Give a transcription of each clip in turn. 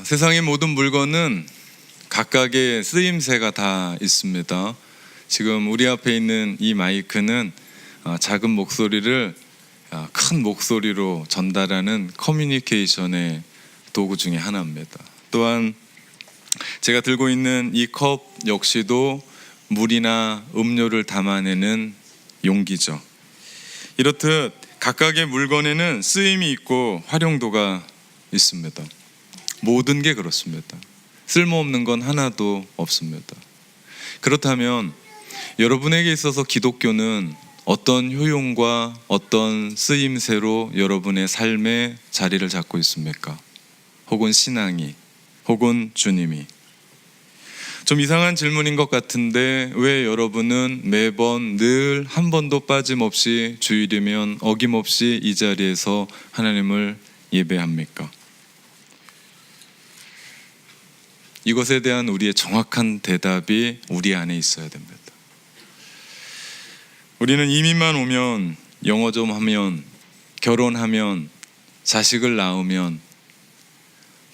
세상의 모든 물건은 각각의 쓰임새가 다 있습니다. 지금 우리 앞에 있는 이 마이크는 작은 목소리를 큰 목소리로 전달하는 커뮤니케이션의 도구 중에 하나입니다. 또한 제가 들고 있는 이 컵 역시도 물이나 음료를 담아내는 용기죠. 이렇듯 각각의 물건에는 쓰임이 있고 활용도가 있습니다. 모든 게 그렇습니다. 쓸모없는 건 하나도 없습니다. 그렇다면 여러분에게 있어서 기독교는 어떤 효용과 어떤 쓰임새로 여러분의 삶에 자리를 잡고 있습니까? 혹은 신앙이, 혹은 주님이. 좀 이상한 질문인 것 같은데 왜 여러분은 매번 늘 한 번도 빠짐없이 주일이면 어김없이 이 자리에서 하나님을 예배합니까? 이것에 대한 우리의 정확한 대답이 우리 안에 있어야 됩니다. 우리는 이민만 오면, 영어 좀 하면, 결혼하면, 자식을 낳으면,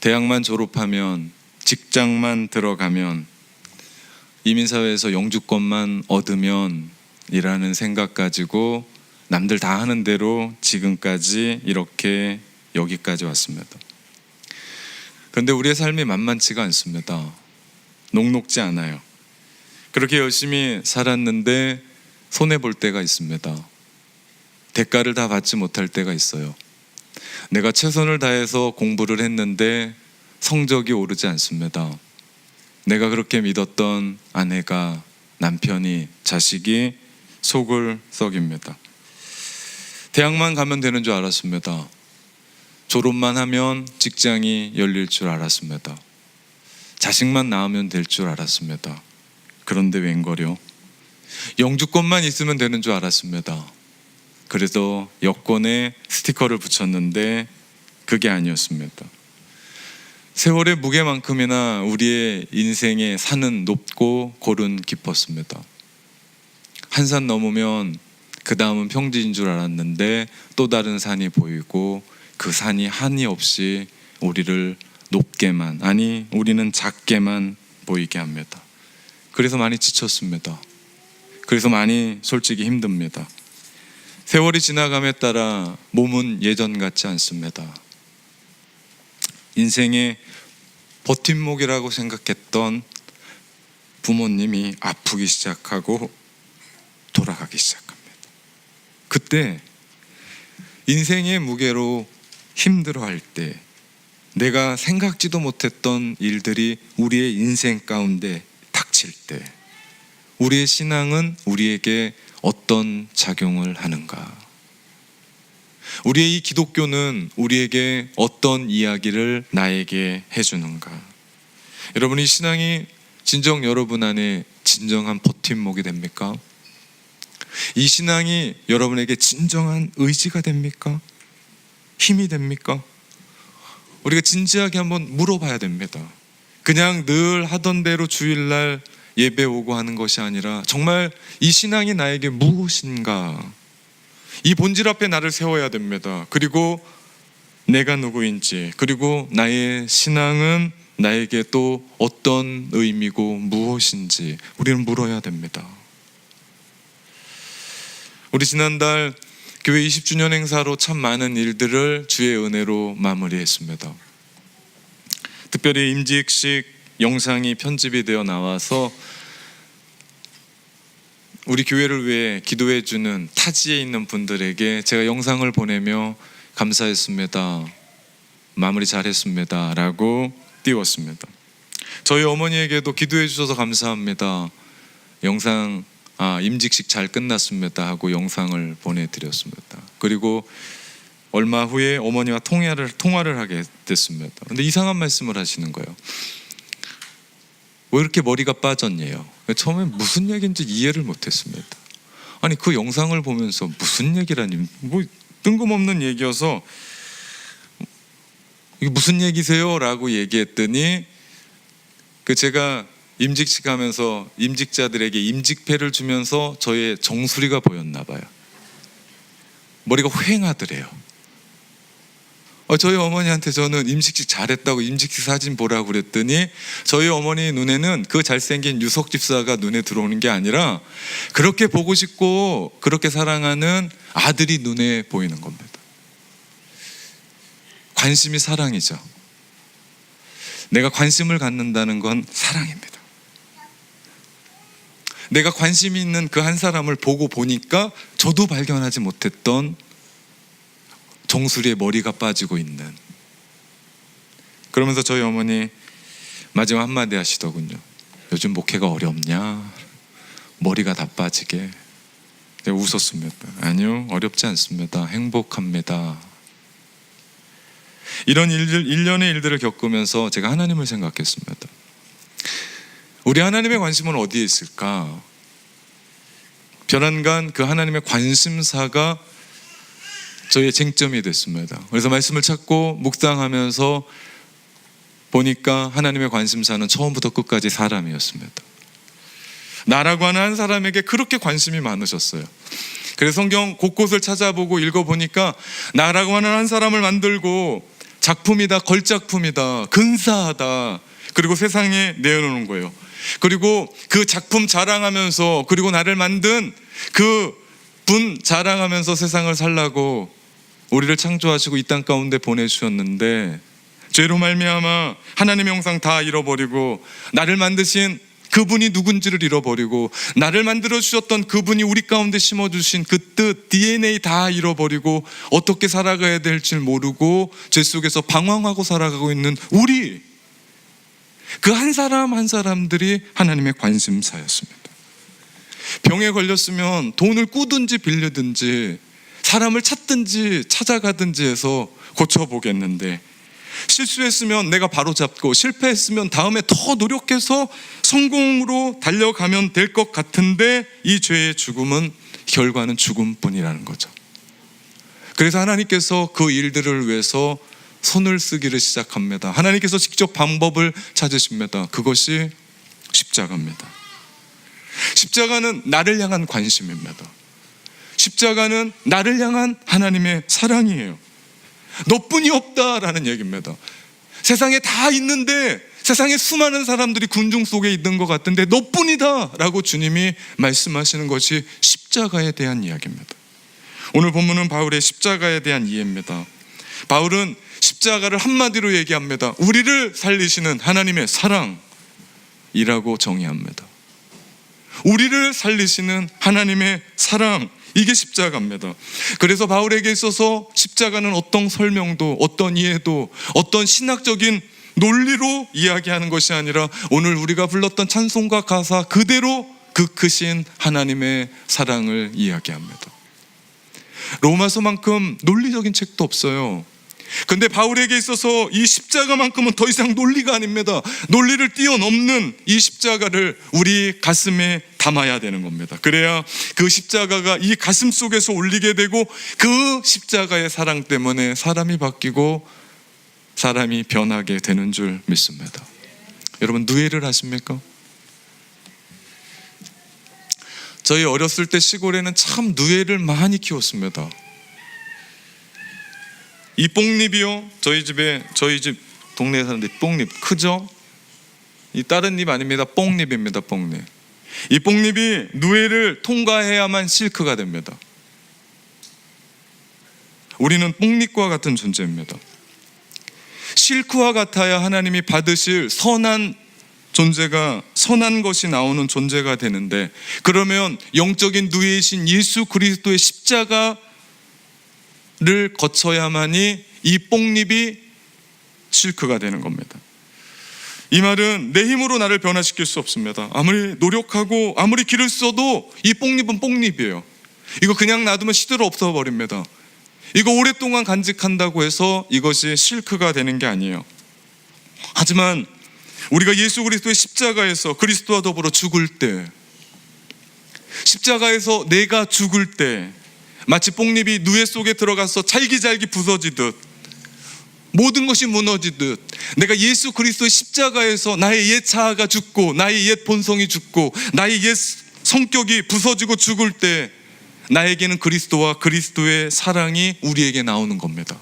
대학만 졸업하면, 직장만 들어가면, 이민사회에서 영주권만 얻으면 이라는 생각 가지고 남들 다 하는 대로 지금까지 이렇게 여기까지 왔습니다. 그런데 우리의 삶이 만만치가 않습니다. 녹록지 않아요. 그렇게 열심히 살았는데 손해볼 때가 있습니다. 대가를 다 받지 못할 때가 있어요. 내가 최선을 다해서 공부를 했는데 성적이 오르지 않습니다. 내가 그렇게 믿었던 아내가, 남편이, 자식이 속을 썩입니다. 대학만 가면 되는 줄 알았습니다. 졸업만 하면 직장이 열릴 줄 알았습니다. 자식만 낳으면 될 줄 알았습니다. 그런데 웬걸요? 영주권만 있으면 되는 줄 알았습니다. 그래서 여권에 스티커를 붙였는데 그게 아니었습니다. 세월의 무게만큼이나 우리의 인생의 산은 높고 골은 깊었습니다. 한 산 넘으면 그 다음은 평지인 줄 알았는데 또 다른 산이 보이고 그 산이 한이 없이 우리를 높게만, 아니 우리는 작게만 보이게 합니다. 그래서 많이 지쳤습니다. 그래서 많이 솔직히 힘듭니다. 세월이 지나감에 따라 몸은 예전 같지 않습니다. 인생의 버팀목이라고 생각했던 부모님이 아프기 시작하고 돌아가기 시작합니다. 그때 인생의 무게로 힘들어할 때, 내가 생각지도 못했던 일들이 우리의 인생 가운데 닥칠 때, 우리의 신앙은 우리에게 어떤 작용을 하는가? 우리의 이 기독교는 우리에게 어떤 이야기를 나에게 해주는가? 여러분의 신앙이 진정 여러분 안에 진정한 버팀목이 됩니까? 이 신앙이 여러분에게 진정한 의지가 됩니까? 힘이 됩니까? 우리가 진지하게 한번 물어봐야 됩니다. 그냥 늘 하던 대로 주일날 예배 오고 하는 것이 아니라 정말 이 신앙이 나에게 무엇인가? 이 본질 앞에 나를 세워야 됩니다. 그리고 내가 누구인지, 그리고 나의 신앙은 나에게 또 어떤 의미고 무엇인지 우리는 물어야 됩니다. 우리 지난달 교회 20주년 행사로 참 많은 일들을 주의 은혜로 마무리했습니다. 특별히 임직식 영상이 편집이 되어 나와서 우리 교회를 위해 기도해 주는 타지에 있는 분들에게 제가 영상을 보내며 감사했습니다, 마무리 잘했습니다 라고 띄웠습니다. 저희 어머니에게도 기도해 주셔서 감사합니다, 영상 임직식 잘 끝났습니다 하고 영상을 보내드렸습니다. 그리고 얼마 후에 어머니와 통화를 하게 됐습니다. 근데 이상한 말씀을 하시는 거예요. 왜 이렇게 머리가 빠졌냐요? 처음에 무슨 얘기인지 이해를 못했습니다. 아니 그 영상을 보면서 무슨 얘기라니, 뭐 뜬금없는 얘기여서 이게 무슨 얘기세요? 라고 얘기했더니 제가 임직식 하면서 임직자들에게 임직패를 주면서 저의 정수리가 보였나 봐요. 머리가 휑하더래요. 저희 어머니한테 저는 임식식 잘했다고 임식식 사진 보라고 그랬더니 저희 어머니 눈에는 그 잘생긴 유석 집사가 눈에 들어오는 게 아니라 그렇게 보고 싶고 그렇게 사랑하는 아들이 눈에 보이는 겁니다. 관심이 사랑이죠. 내가 관심을 갖는다는 건 사랑입니다. 내가 관심이 있는 그 한 사람을 보고 보니까 저도 발견하지 못했던 정수리에 머리가 빠지고 있는. 그러면서 저희 어머니 마지막 한마디 하시더군요. 요즘 목회가 어렵냐? 머리가 다 빠지게. 내가 웃었습니다. 아니요, 어렵지 않습니다. 행복합니다. 이런 일련의 일들을 겪으면서 제가 하나님을 생각했습니다. 우리 하나님의 관심은 어디에 있을까? 변한간 그 하나님의 관심사가 저희의 쟁점이 됐습니다. 그래서 말씀을 찾고 묵상하면서 보니까 하나님의 관심사는 처음부터 끝까지 사람이었습니다. 나라고 하는 한 사람에게 그렇게 관심이 많으셨어요. 그래서 성경 곳곳을 찾아보고 읽어보니까 나라고 하는 한 사람을 만들고 작품이다, 걸작품이다, 근사하다, 그리고 세상에 내어놓는 거예요. 그리고 그 작품 자랑하면서, 그리고 나를 만든 그 분 자랑하면서 세상을 살라고 우리를 창조하시고 이 땅 가운데 보내주셨는데, 죄로 말미암아 하나님의 형상 다 잃어버리고 나를 만드신 그분이 누군지를 잃어버리고 나를 만들어 주셨던 그분이 우리 가운데 심어주신 그 뜻, DNA 다 잃어버리고 어떻게 살아가야 될지 모르고 죄 속에서 방황하고 살아가고 있는 우리, 그 한 사람 한 사람들이 하나님의 관심사였습니다. 병에 걸렸으면 돈을 꾸든지 빌리든지 사람을 찾든지 찾아가든지 해서 고쳐보겠는데, 실수했으면 내가 바로잡고 실패했으면 다음에 더 노력해서 성공으로 달려가면 될 것 같은데, 이 죄의 죽음은 결과는 죽음뿐이라는 거죠. 그래서 하나님께서 그 일들을 위해서 손을 쓰기를 시작합니다. 하나님께서 직접 방법을 찾으십니다. 그것이 십자가입니다. 십자가는 나를 향한 관심입니다. 십자가는 나를 향한 하나님의 사랑이에요. 너뿐이 없다라는 얘기입니다. 세상에 다 있는데, 세상에 수많은 사람들이 군중 속에 있는 것 같은데 너뿐이다 라고 주님이 말씀하시는 것이 십자가에 대한 이야기입니다. 오늘 본문은 바울의 십자가에 대한 이해입니다. 바울은 십자가를 한마디로 얘기합니다. 우리를 살리시는 하나님의 사랑이라고 정의합니다. 우리를 살리시는 하나님의 사랑, 이게 십자가입니다. 그래서 바울에게 있어서 십자가는 어떤 설명도, 어떤 이해도, 어떤 신학적인 논리로 이야기하는 것이 아니라 오늘 우리가 불렀던 찬송가 가사 그대로 그 크신 하나님의 사랑을 이야기합니다. 로마서만큼 논리적인 책도 없어요. 근데 바울에게 있어서 이 십자가만큼은 더 이상 논리가 아닙니다. 논리를 뛰어넘는 이 십자가를 우리 가슴에 담아야 되는 겁니다. 그래야 그 십자가가 이 가슴 속에서 울리게 되고, 그 십자가의 사랑 때문에 사람이 바뀌고 사람이 변하게 되는 줄 믿습니다. 여러분, 누에를 아십니까? 저희 어렸을 때 시골에는 참 누에를 많이 키웠습니다. 이 뽕잎이요, 저희 집 동네에 사는데 뽕잎 크죠? 이 다른 잎 아닙니다. 뽕잎입니다. 뽕잎. 이 뽕잎이 누에를 통과해야만 실크가 됩니다. 우리는 뽕잎과 같은 존재입니다. 실크와 같아야 하나님이 받으실 선한 존재가, 선한 것이 나오는 존재가 되는데, 그러면 영적인 누에이신 예수 그리스도의 십자가를 거쳐야만이 이 뽕잎이 실크가 되는 겁니다. 이 말은 내 힘으로 나를 변화시킬 수 없습니다. 아무리 노력하고 아무리 기를 써도 이 뽕잎은 뽕잎이에요. 이거 그냥 놔두면 시들어 없어버립니다. 이거 오랫동안 간직한다고 해서 이것이 실크가 되는 게 아니에요. 하지만 우리가 예수 그리스도의 십자가에서 그리스도와 더불어 죽을 때, 십자가에서 내가 죽을 때 마치 뽕잎이 누에 속에 들어가서 잘기잘기 부서지듯, 모든 것이 무너지듯, 내가 예수 그리스도의 십자가에서 나의 옛 자아가 죽고 나의 옛 본성이 죽고 나의 옛 성격이 부서지고 죽을 때, 나에게는 그리스도와 그리스도의 사랑이 우리에게 나오는 겁니다.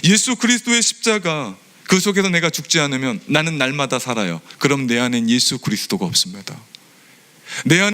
예수 그리스도의 십자가, 그 속에서 내가 죽지 않으면 나는 날마다 살아요. 그럼 내 안엔 예수 그리스도가 없습니다. 내 안에